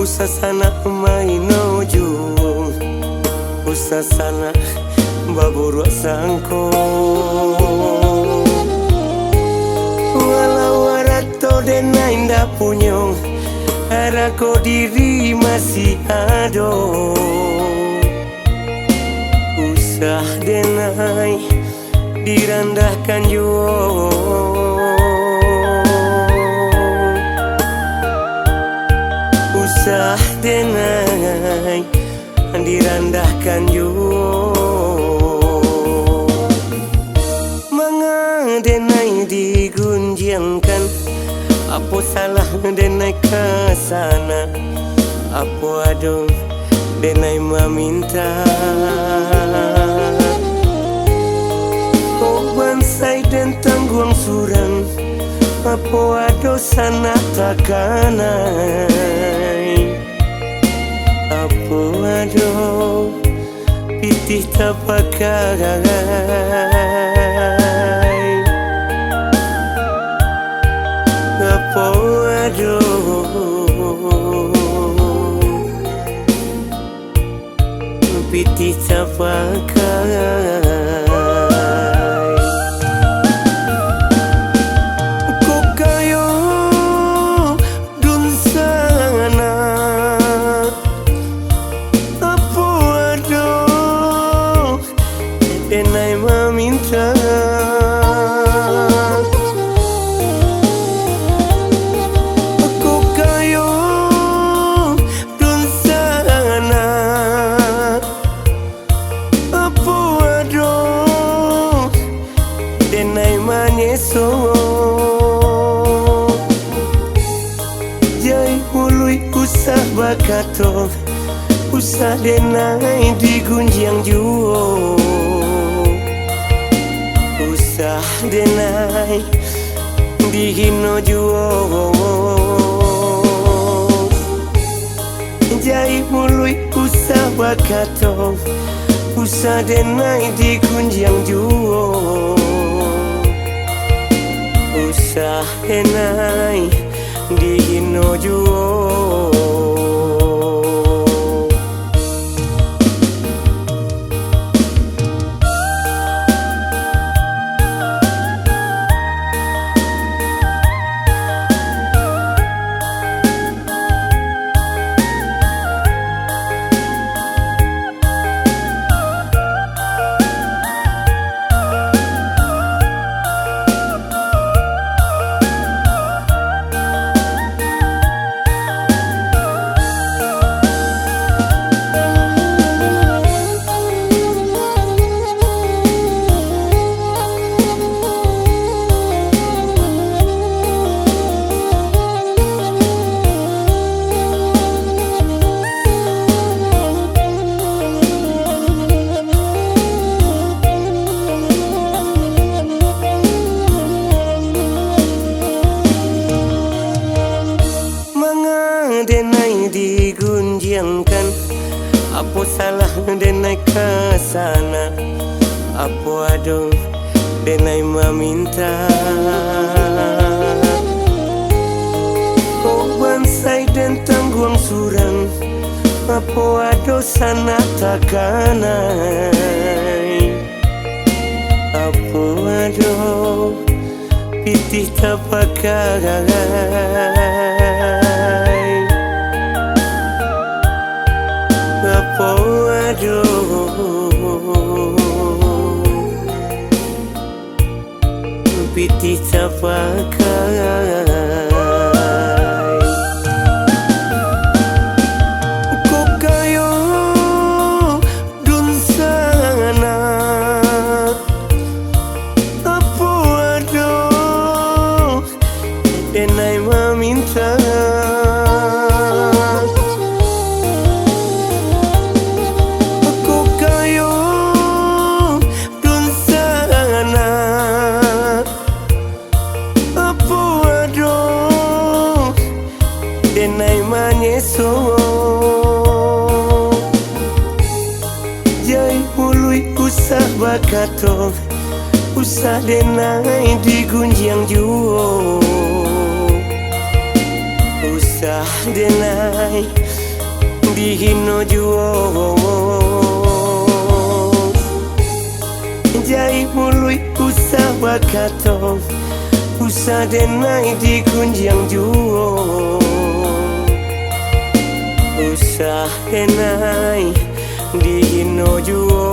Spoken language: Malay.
Usa sana maino jung, usa sana baburu sangko. Walau warato denai ndak punya, harako diri masih ada. Usah denai direndahkan jua. Usah denai direndahkan jua. Manga denai digunjangkan, apa salah denai ke sana, apa ada denai meminta. Kau bansai dan tangguang surang, apa ada sana takanai. Apa ada pitih tak pakai. Apa ada pitih tak pakai. Denai meminta, aku kayo dun sana, apa ada denai manyeso. Jaiului usah bakato, usah denai digunjang juo. Usah denai dihino juo. Jaiului usah bakato, usah denai digunjang juo. Usah denai dihino juo. Denai digunjangkan, apa salah denai ke sana, apa ada denai meminta. Kau bansai dan tangguang surang, apa ada sana takanai. Apa ada pitih tak pakai. Apa ada pitih tak pakai. Kau kayo dun sana, apa ada denai meminta. Denai manyeso, jaiului usah bakato, usah denai digunjang juo. Usah denai dihino juo jai mului usah wakato usah denai di kunjang juo usah denai dihino juo